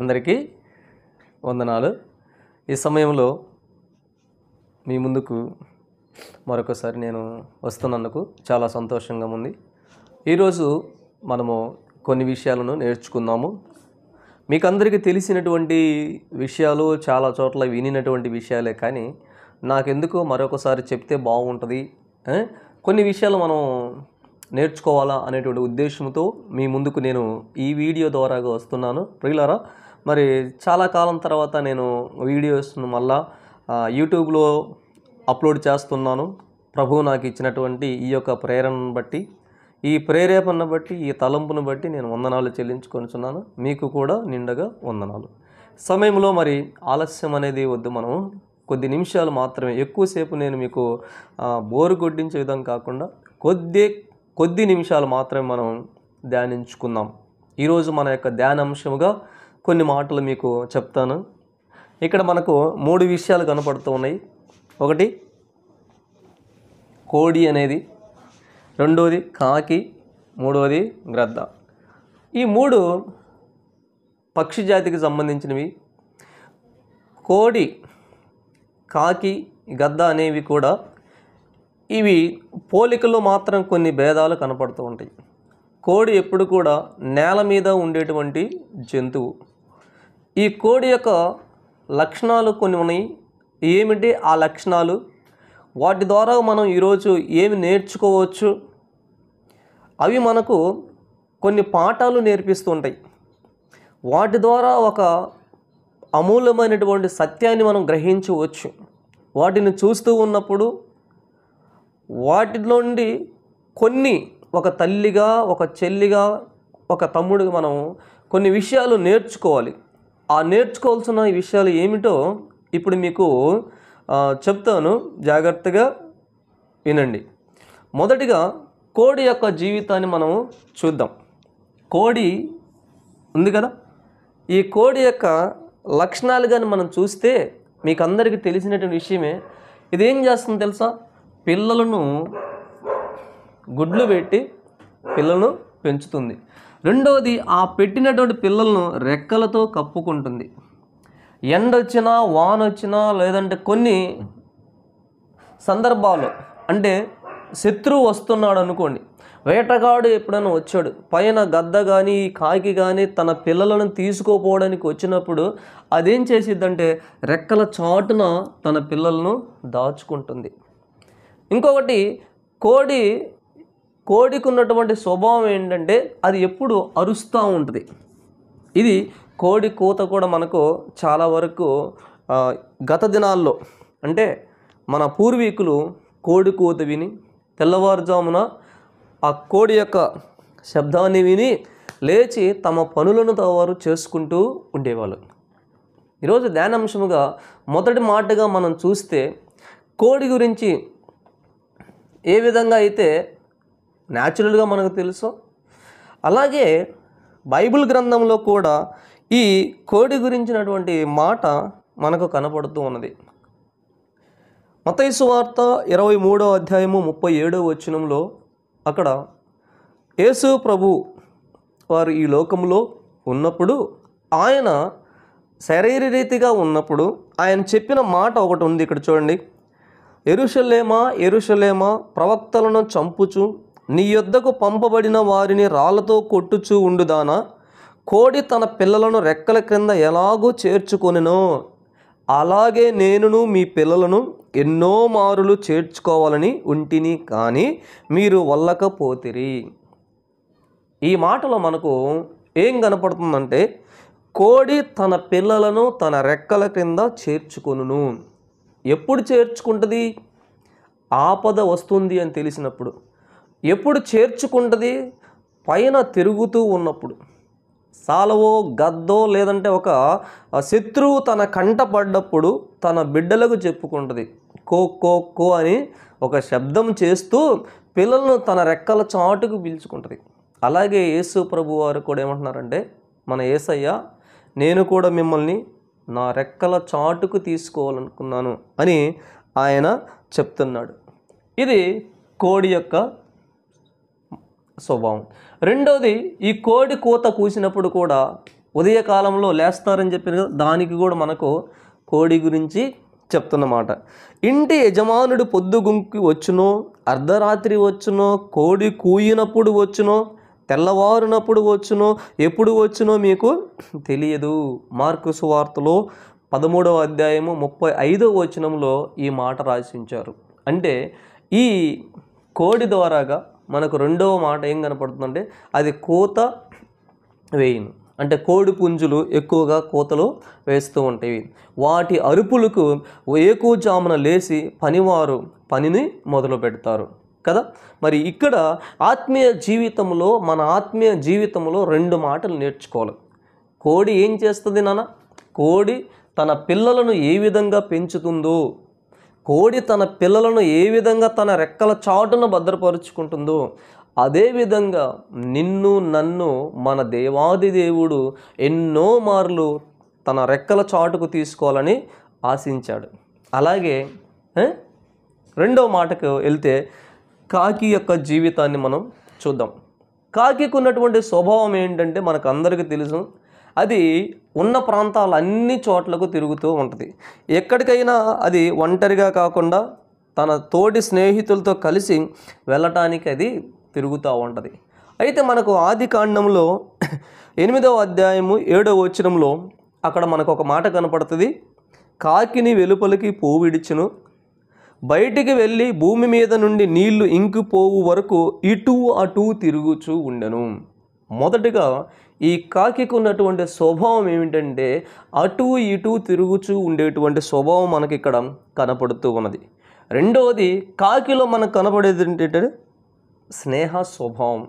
అందరికీ వందనాలు. ఈ సమయంలో మీ ముందుకు మరొకసారి నేను వస్తున్నందుకు చాలా సంతోషంగా ఉంది. ఈరోజు మనము కొన్ని విషయాలను నేర్చుకుందాము. మీకు అందరికీ తెలిసినటువంటి విషయాలు, చాలా చోట్ల వినినటువంటి విషయాలే, కానీ నాకెందుకో మరొకసారి చెప్తే బాగుంటుంది, కొన్ని విషయాలు మనం నేర్చుకోవాలా అనేటువంటి ఉద్దేశంతో మీ ముందుకు నేను ఈ వీడియో ద్వారాగా వస్తున్నాను. ప్రియులారా, మరి చాలా కాలం తర్వాత నేను వీడియోస్ను మళ్ళా యూట్యూబ్లో అప్లోడ్ చేస్తున్నాను. ప్రభువు నాకు ఇచ్చినటువంటి ఈ యొక్క ప్రేరణను బట్టి, ఈ ప్రేరేపణను బట్టి, ఈ తలంపును బట్టి నేను వందనాలు చెల్లించుకొనిచున్నాను. మీకు కూడా నిండగా వందనాలు. సమయంలో మరి ఆలస్యం అనేది వద్దు. మనం కొద్ది నిమిషాలు మాత్రమే, ఎక్కువసేపు నేను మీకు బోరు కొట్టించే విధంగా కాకుండా కొద్ది నిమిషాలు మాత్రమే మనం ధ్యానించుకుందాం. ఈరోజు మన యొక్క ధ్యానాంశముగా కొన్ని మాటలు మీకు చెప్తాను. ఇక్కడ మనకు 3 విషయాలు కనపడుతూ ఉన్నాయి. ఒకటి కోడి అనేది, రెండోది కాకి, మూడవది గ్రద్ద. ఈ 3 పక్షి జాతికి సంబంధించినవి. కోడి, కాకి, గద్ద అనేవి కూడా ఇవి పోలికలో మాత్రం కొన్ని భేదాలు కనపడుతూ ఉంటాయి. కోడి ఎప్పుడు కూడా నేల మీద ఉండేటువంటి జంతువు. ఈ కోడి యొక్క లక్షణాలు కొన్ని ఉన్నాయి. ఏమిటి ఆ లక్షణాలు? వాటి ద్వారా మనం ఈరోజు ఏమి నేర్చుకోవచ్చు? అవి మనకు కొన్ని పాఠాలు నేర్పిస్తుంటాయి. వాటి ద్వారా ఒక అమూల్యమైనటువంటి సత్యాన్ని మనం గ్రహించవచ్చు. వాటిని చూస్తూ ఉన్నప్పుడు వాటిలో నుండి కొన్ని, ఒక తల్లిగా, ఒక చెల్లిగా, ఒక తమ్ముడిగా మనం కొన్ని విషయాలు నేర్చుకోవాలి. ఆ నేర్చుకోవాల్సిన ఈ విషయాలు ఏమిటో ఇప్పుడు మీకు చెప్తాను, జాగ్రత్తగా వినండి. మొదటిగా కోడి యొక్క జీవితాన్ని మనం చూద్దాం. కోడి ఉంది కదా, ఈ కోడి యొక్క లక్షణాలు కానీ మనం చూస్తే మీకు అందరికీ తెలిసినటువంటి విషయమే. ఇదేం చేస్తుంది తెలుసా? పిల్లలను గుడ్లు పెట్టి పిల్లలను పెంచుతుంది. రెండవది, ఆ పెట్టినటువంటి పిల్లలను రెక్కలతో కప్పుకుంటుంది. ఎండ వచ్చినా, వాన వచ్చినా, లేదంటే కొన్ని సందర్భాలు, అంటే శత్రువు వస్తున్నాడు అనుకోండి, వేటగాడు ఎప్పుడైనా వచ్చాడు, పైన గద్ద కానీ కాకి కానీ తన పిల్లలను తీసుకోపోవడానికి వచ్చినప్పుడు అదేం చేసిద్దంటే రెక్కల చాటున తన పిల్లలను దాచుకుంటుంది. ఇంకొకటి, కోడికి ఉన్నటువంటి స్వభావం ఏంటంటే అది ఎప్పుడు అరుస్తూ ఉంటుంది. ఇది కోడి కూత కూడా మనకు చాలా వరకు గత దినాల్లో, అంటే మన పూర్వీకులు కోడి కూత విని తెల్లవారుజామున ఆ కోడి యొక్క శబ్దాన్ని విని లేచి తమ పనులను వారు చేసుకుంటూ ఉండేవాళ్ళు. ఈరోజు ధ్యానాంశముగా మొదటి మాటగా మనం చూస్తే కోడి గురించి ఏ విధంగా అయితే న్యాచురల్గా మనకు తెలుసో, అలాగే బైబిల్ గ్రంథంలో కూడా ఈ కోడి గురించినటువంటి మాట మనకు కనపడుతూ ఉన్నది. మత్తయి సువార్త 23వ అధ్యాయము 37వ వచనంలో అక్కడ యేసు ప్రభు వారు ఈ లోకంలో ఉన్నప్పుడు, ఆయన శరీరరీతిగా ఉన్నప్పుడు ఆయన చెప్పిన మాట ఒకటి ఉంది. ఇక్కడ చూడండి. యెరూషలేమా, యెరూషలేమా, ప్రవక్తలను చంపుచు నీ యొద్దకు పంపబడిన వారిని రాళ్లతో కొట్టుచూ ఉండుదానా, కోడి తన పిల్లలను రెక్కల క్రింద ఎలాగూ చేర్చుకొనెనో అలాగే నేనును మీ పిల్లలను ఎన్నో మారులు చేర్చుకోవాలని ఉంటిని, కానీ మీరు వల్లకపోతిరి. ఈ మాటలో మనకు ఏం కనపడుతుందంటే, కోడి తన పిల్లలను తన రెక్కల క్రింద చేర్చుకొనును. ఎప్పుడు చేర్చుకుంటుంది? ఆపద వస్తుంది అని తెలిసినప్పుడు. ఎప్పుడు చేర్చుకుంటుంది? పైన తిరుగుతూ ఉన్నప్పుడు. సాలవో, గద్దో, లేదంటే ఒక శత్రువు తన కంట పడ్డప్పుడు తన బిడ్డలకు చెప్పుకుంటుంది. కో కో కో అని ఒక శబ్దం చేస్తూ పిల్లలను తన రెక్కల చాటుకు పిలుచుకుంటుంది. అలాగే యేసు ప్రభు వారు కూడా ఏమంటున్నారంటే, మన యేసయ్య, నేను కూడా మిమ్మల్ని నా రెక్కల చాటుకు తీసుకోవాలనుకున్నాను అని ఆయన చెప్తున్నాడు. ఇది కోడి యొక్క స్వభావం. రెండోది, ఈ కోడి కూత కూసినప్పుడు కూడా ఉదయకాలంలో లేస్తారని చెప్పారు కదా, దానికి కూడా మనకు కోడి గురించి చెప్తున్నమాట. ఇంటి యజమానుడు పొద్దుగుంకి వచ్చునో, అర్ధరాత్రి వచ్చునో, కోడి కూయినప్పుడు వచ్చునో, తెల్లవారునప్పుడు వచ్చునో, ఎప్పుడు వచ్చునో మీకు తెలియదు. మార్కు సువార్తలో 13వ అధ్యాయము 35వ వచనంలో ఈ మాట రాసించారు. అంటే ఈ కోడి ద్వారాగా మనకు రెండవ మాట ఏం కనపడుతుందంటే అది కోత వేయును. అంటే కోడి పుంజులు ఎక్కువగా కోతలు వేస్తూ ఉంటాయి. వాటి అరుపులకు వేకువజామున లేచి పనివారు పనిని మొదలు పెడతారు కదా. మరి ఇక్కడ ఆత్మీయ జీవితంలో, మన ఆత్మీయ జీవితంలో 2 మాటలు నేర్చుకోవాలి. కోడి ఏం చేస్తుంది నాన్న? కోడి తన పిల్లలను ఏ విధంగా పెంచుతుందో, కోడి తన పిల్లలను ఏ విధంగా తన రెక్కల చాటున భద్రపరుచుకుంటుందో, అదేవిధంగా నిన్ను నన్ను మన దేవాది దేవుడు ఎన్నో మార్లు తన రెక్కల చాటుకు తీసుకోవాలని ఆశించాడు. అలాగే రెండవ మాటకు వెళ్తే కాకి యొక్క జీవితాన్ని మనం చూద్దాం. కాకికి ఉన్నటువంటి స్వభావం ఏంటంటే మనకు అందరికీ తెలుసు, అది ఉన్న ప్రాంతాలు అన్ని చోట్లకు తిరుగుతూ ఉంటుంది. ఎక్కడికైనా అది ఒంటరిగా కాకుండా తన తోటి స్నేహితులతో కలిసి వెళ్ళటానికి అది తిరుగుతూ ఉంటుంది. అయితే మనకు ఆది కాండంలో 8వ అధ్యాయము 7వ వచనంలో అక్కడ మనకు ఒక మాట కనపడుతుంది. కాకిని వెలుపలికి పోవిడిచును, బయటికి వెళ్ళి భూమి మీద నుండి నీళ్లు ఇంకిపోవు వరకు ఇటు అటు తిరుగుచూ ఉండెను. మొదటిగా ఈ కాకికి ఉన్నటువంటి స్వభావం ఏమిటంటే అటు ఇటు తిరుగుచూ ఉండేటువంటి స్వభావం మనకి ఇక్కడ కనపడుతూ ఉన్నది. రెండవది కాకిలో మనకు కనపడేది ఏంటంటే స్నేహ స్వభావం.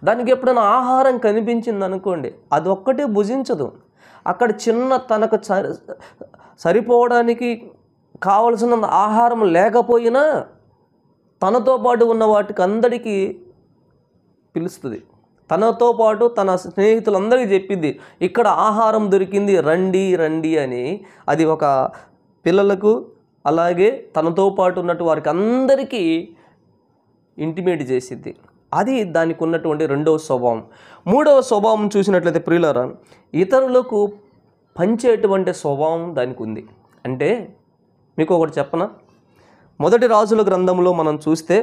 దానికి ఎప్పుడైనా ఆహారం కనిపించింది అనుకోండి, అది ఒక్కటే భుజించదు. అక్కడ చిన్న తనకు సరిపోవడానికి కావలసిన ఆహారం లేకపోయినా తనతో పాటు ఉన్న వాటికి అందరికీ పిలుస్తుంది. తనతో పాటు తన స్నేహితులందరికీ చెప్పింది, ఇక్కడ ఆహారం దొరికింది, రండి రండి అని. అది ఒక పిల్లలకు అలాగే తనతో పాటు ఉన్నట్టు వారికి అందరికీ ఇంటిమేట్ చేసిద్ది. అది దానికి ఉన్నటువంటి రెండవ స్వభావం. మూడవ స్వభావం చూసినట్లయితే ప్రియులారా, ఇతరులకు పంచేటువంటి స్వభావం దానికి ఉంది. అంటే మీకు ఒకటి చెప్పనా, మొదటి రాజుల గ్రంథంలో మనం చూస్తే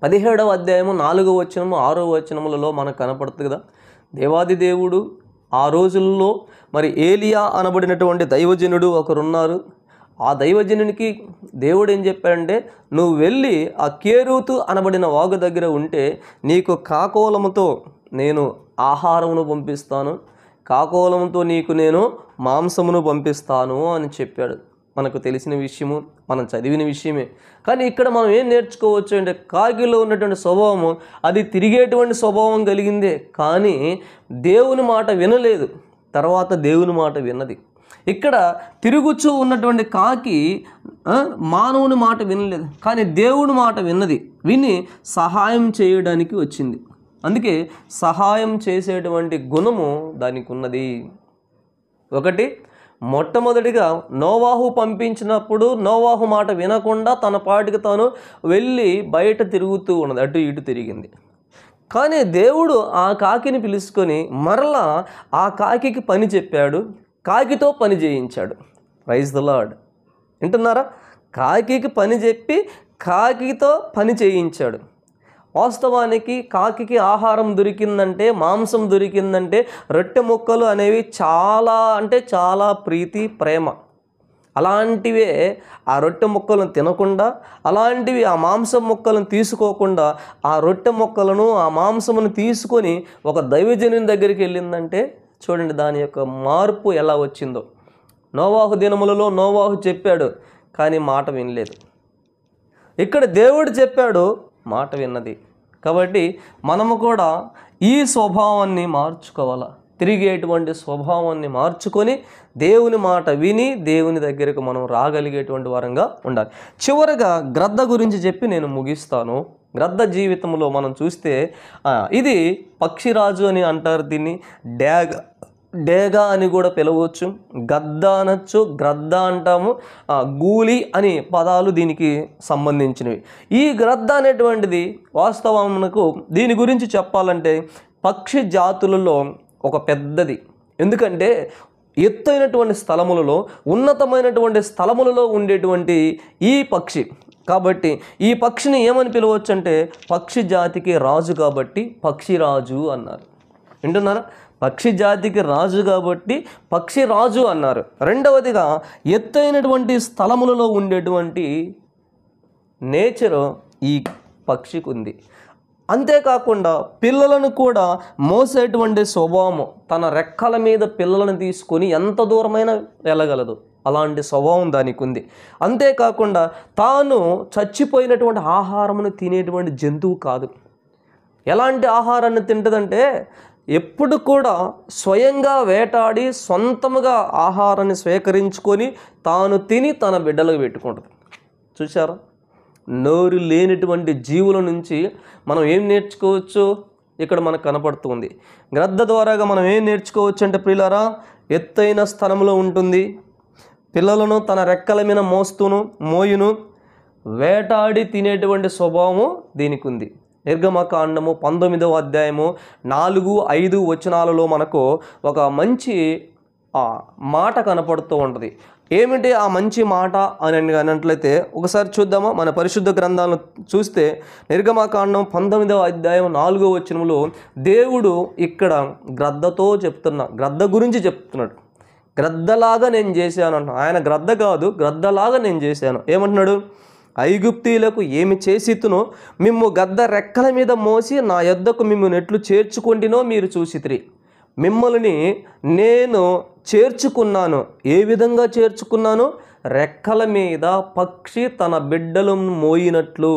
17వ అధ్యాయము 4వ వచనము 6వ వచనములలో మనకు కనపడుతుంది కదా. దేవాది దేవుడు ఆ రోజుల్లో మరి ఏలియా అనబడినటువంటి దైవజనుడు ఒకరున్నారు. ఆ దైవజనునికి దేవుడు ఏం చెప్పాడంటే, నువ్వు వెళ్ళి ఆ కేరూతు అనబడిన వాగు దగ్గర ఉంటే నీకు కాకోలముతో నేను ఆహారమును పంపిస్తాను, కాకోలముతో నీకు నేను మాంసమును పంపిస్తాను అని చెప్పాడు. మనకు తెలిసిన విషయము, మనం చదివిన విషయమే. కానీ ఇక్కడ మనం ఏం నేర్చుకోవచ్చు అంటే కాకిలో ఉన్నటువంటి స్వభావము అది తిరిగేటువంటి స్వభావం కలిగిందే, కానీ దేవుని మాట వినలేదు. తర్వాత దేవుని మాట విన్నది. ఇక్కడ తిరుగుచూ ఉన్నటువంటి కాకి మానవుని మాట వినలేదు, కానీ దేవుని మాట విన్నది. విని సహాయం చేయడానికి వచ్చింది. అందుకే సహాయం చేసేటువంటి గుణము దానికి ఉన్నది. ఒకటి, మొట్టమొదటిగా నోవాహు పంపించినప్పుడు నోవాహు మాట వినకుండా తన పాటికి తాను వెళ్ళి బయట తిరుగుతూ ఉన్నది, అటు ఇటు తిరిగింది. కానీ దేవుడు ఆ కాకిని పిలుచుకొని మరలా ఆ కాకికి పని చెప్పాడు, కాకితో పని చేయించాడు. Praise the Lord. వింటున్నారా? కాకికి పని చెప్పి కాకితో పని చేయించాడు. వాస్తవానికి కాకికి ఆహారం దొరికిందంటే, మాంసం దొరికిందంటే రొట్టె ముక్కలు అనేవి చాలా అంటే చాలా ప్రీతి, ప్రేమ. అలాంటివే ఆ రొట్టె ముక్కలను తినకుండా, అలాంటివి ఆ మాంసం ముక్కలను తీసుకోకుండా ఆ రొట్టె ముక్కలను ఆ మాంసమును తీసుకొని ఒక దైవజనుని దగ్గరికి వెళ్ళిందంటే చూడండి దాని యొక్క మార్పు ఎలా వచ్చిందో. నోవాహు దినములలో నోవాహు చెప్పాడు, కానీ మాట వినలేదు. ఇక్కడ దేవుడు చెప్పాడు, మాట విన్నది. కాబట్టి మనము కూడా ఈ స్వభావాన్ని మార్చుకోవాలా. తిరిగేటువంటి స్వభావాన్ని మార్చుకొని దేవుని మాట విని దేవుని దగ్గరకు మనం రాగలిగేటువంటి వారంగా ఉండాలి. చివరగా గ్రద్ద గురించి చెప్పి నేను ముగిస్తాను. గ్రద్ద జీవితంలో మనం చూస్తే ఇది పక్షిరాజు అని అంటారు, దీన్ని డేగా అని కూడా పిలవచ్చు, గద్ద అనొచ్చు, గ్రద్ద అంటాము, గూలి అని పదాలు దీనికి సంబంధించినవి. ఈ గ్రద్ద అనేటువంటిది వాస్తవమునకు దీని గురించి చెప్పాలంటే పక్షి జాతులలో ఒక పెద్దది. ఎందుకంటే ఎత్తైనటువంటి స్థలములలో, ఉన్నతమైనటువంటి స్థలములలో ఉండేటువంటి ఈ పక్షి కాబట్టి ఈ పక్షిని ఏమని పిలవచ్చు అంటే పక్షి జాతికి రాజు కాబట్టి పక్షిరాజు అన్నారు. వింటున్నారా? పక్షి జాతికి రాజు కాబట్టి పక్షిరాజు అన్నారు. రెండవదిగా ఎత్తైనటువంటి స్థలములలో ఉండేటువంటి నేచర్ ఈ పక్షికి ఉంది. అంతేకాకుండా పిల్లలను కూడా మోసేటువంటి స్వభావము, తన రెక్కల మీద పిల్లలను తీసుకొని ఎంత దూరమైనా వెళ్ళగలదు, అలాంటి స్వభావం దానికి ఉంది. అంతేకాకుండా తాను చచ్చిపోయినటువంటి ఆహారమును తినేటువంటి జంతువు కాదు. ఎలాంటి ఆహారాన్ని తింటుందంటే ఎప్పుడు కూడా స్వయంగా వేటాడి సొంతముగా ఆహారాన్ని స్వీకరించుకొని తాను తిని తన బిడ్డలకు పెట్టుకుంటుంది. చూసారా? నోరు లేనటువంటి జీవుల నుంచి మనం ఏం నేర్చుకోవచ్చు? ఇక్కడ మనకు కనపడుతుంది. గ్రద్ద ద్వారాగా మనం ఏం నేర్చుకోవచ్చు అంటే ప్రియులారా, ఎత్తైన స్థలంలో ఉంటుంది, పిల్లలను తన రెక్కల మీద మోయును, వేటాడి తినేటువంటి స్వభావము దీనికి ఉంది. నిర్గమకాండము 19వ అధ్యాయము 4-5 వచనాలలో మనకు ఒక మంచి మాట కనపడుతూ ఉంటుంది. ఏమిటి ఆ మంచి మాట అని అన్నట్లయితే ఒకసారి చూద్దామా? మన పరిశుద్ధ గ్రంథాలను చూస్తే నిర్గమకాండం 19వ అధ్యాయం 4వ వచనంలో దేవుడు ఇక్కడ గ్రద్దతో గ్రద్ద గురించి చెప్తున్నాడు. గ్రద్దలాగా నేను చేశాను అంట. ఆయన గ్రద్ద కాదు, గ్రద్దలాగా నేను చేశాను. ఏమంటున్నాడు? ఐగుప్తీయులకు ఏమి చేసితునో మిమ్ము గద్ద రెక్కల మీద మోసి నా యొద్దకు మిమ్ము నెట్లు చేర్చుకుంటినో మీరు చూసితిరి. మిమ్మల్ని నేను చేర్చుకున్నాను. ఏ విధంగా చేర్చుకున్నాను? రెక్కల మీద పక్షి తన బిడ్డలను మోయినట్లు.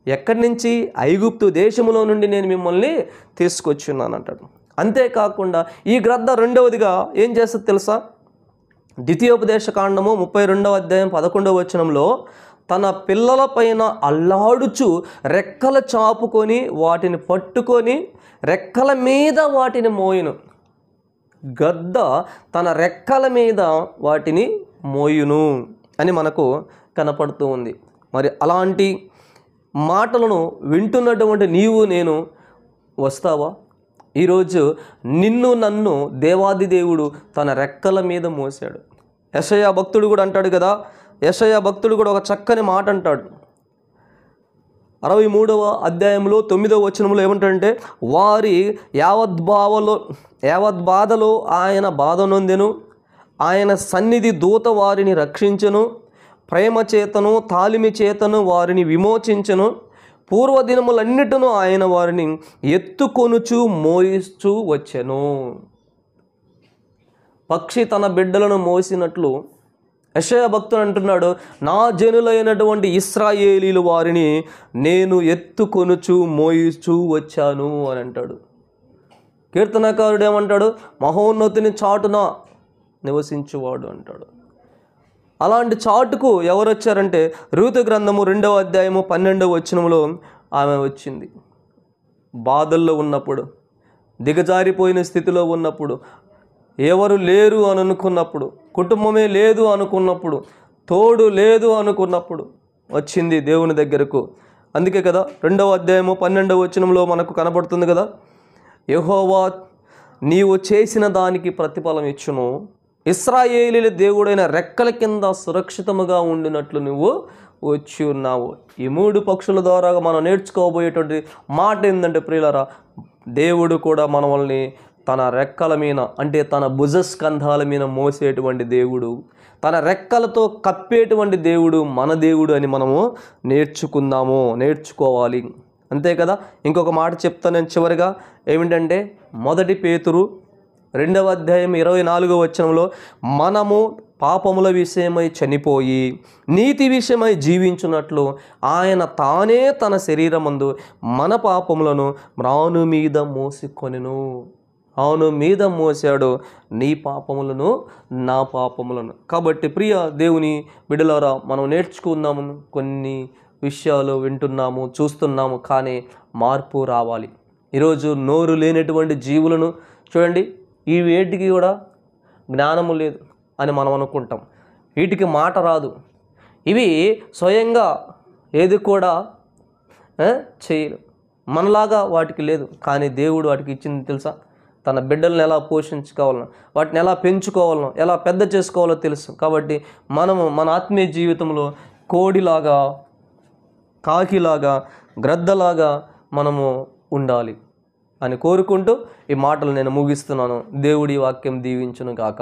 ఎక్కడి నుంచి? ఐగుప్తు దేశంలో నుండి నేను మిమ్మల్ని తీసుకొచ్చున్నాను అంటాడు. అంతేకాకుండా ఈ గ్రద్ద రెండవదిగా ఏం చేస్తుంది తెలుసా? ద్వితీయోపదేశకాండము 32వ అధ్యాయం 11వ వచనంలో తన పిల్లల పైన అల్లాడుచు రెక్కల చాపుకొని వాటిని పట్టుకొని రెక్కల మీద వాటిని మోయును. గద్ద తన రెక్కల మీద వాటిని మోయును అని మనకు కనపడుతూ ఉంది. మరి అలాంటి మాటలను వింటున్నటువంటి నీవు నేను వస్తావా? ఈరోజు నిన్ను నన్ను దేవాది దేవుడు తన రెక్కల మీద మోసాడు. యెషయా భక్తుడు కూడా అంటాడు కదా, యెషయా భక్తుడు కూడా ఒక చక్కని మాట అంటాడు. 63వ అధ్యాయంలో 9వ వచనంలో ఏమంటాడంటే, వారి యావద్బాధలో ఆయన బాధ నొందెను, ఆయన సన్నిధి దూత వారిని రక్షించెను, ప్రేమ చేతను తాలిమి చేతను వారిని విమోచించెను, పూర్వదినములన్నిటినూ ఆయన వారిని ఎత్తుకొనుచు మోయిస్తూ వచ్చెను. పక్షి తన బిడ్డలను మోసినట్లు యెషయా భక్తుడు అంటున్నాడు, నా జనులైనటువంటి ఇశ్రాయేలీలు వారిని నేను ఎత్తుకొనుచు మోయిస్తూ వచ్చాను అని అంటాడు. కీర్తనకారుడు ఏమంటాడు? మహోన్నతిని చాటున నివసించువాడు అంటాడు. అలాంటి చాటుకు ఎవరు వచ్చారంటే రూతు గ్రంథము 2వ అధ్యాయము 12వ వచనంలో ఆమె వచ్చింది. బాధల్లో ఉన్నప్పుడు, దిగజారిపోయిన స్థితిలో ఉన్నప్పుడు, ఎవరు లేరు అని అనుకున్నప్పుడు, కుటుంబమే లేదు అనుకున్నప్పుడు, తోడు లేదు అనుకున్నప్పుడు వచ్చింది దేవుని దగ్గరకు. అందుకే కదా 2వ అధ్యాయము 12వ వచనంలో మనకు కనబడుతుంది కదా, యెహోవా నీవు చేసిన దానికి ప్రతిఫలం ఇచ్చును, ఇశ్రాయేలీల దేవుడైన రెక్కల కింద సురక్షితముగా ఉండినట్లు నువ్వు వచ్చి ఉన్నావు. ఈ 3 పక్షుల ద్వారా మనం నేర్చుకోబోయేటువంటి మాట ఏంటంటే ప్రియులారా, దేవుడు కూడా మనల్ని తన రెక్కల మీద అంటే తన భుజస్కంధాల మీద మోసేటువంటి దేవుడు, తన రెక్కలతో కప్పేటువంటి దేవుడు మన దేవుడు అని మనము నేర్చుకోవాలి. అంతే కదా. ఇంకొక మాట చెప్తాను నేను చివరిగా, ఏమిటంటే 1 పేతురు 2వ అధ్యాయం 24వ వచనంలో మనము పాపముల విషయమై చనిపోయి నీతి విషయమై జీవించున్నట్లు ఆయన తానే తన శరీరమందు మన పాపములను మ్రాను మీద మోసికొనెను. అవును, మీద మోసాడు నీ పాపములను నా పాపములను. కాబట్టి ప్రియ దేవుని బిడ్డలారా, మనం నేర్చుకుందాము, కొన్ని విషయాలు వింటున్నాము, చూస్తున్నాము, కానీ మార్పు రావాలి. ఈరోజు నోరు లేనటువంటి జీవులను చూడండి, ఈ వేటికి కూడా జ్ఞానము లేదు అని మనం అనుకుంటాం, వీటికి మాట రాదు, ఇవి స్వయంగా ఏది కూడా చేయరు, మనలాగా వాటికి లేదు. కానీ దేవుడు వాటికి ఇచ్చింది తెలుసా? తన బిడ్డలను ఎలా పోషించుకోవాలనో, వాటిని ఎలా పెంచుకోవాలనో, ఎలా పెద్ద చేసుకోవాలో తెలుసు. కాబట్టి మనము మన ఆత్మీయ జీవితంలో కోడిలాగా, కాకిలాగా, గ్రద్దలాగా మనము ఉండాలి అని కోరుకుంటూ ఈ మాటలు నేను ముగిస్తున్నాను. దేవుడి వాక్యం దీవించును గాక.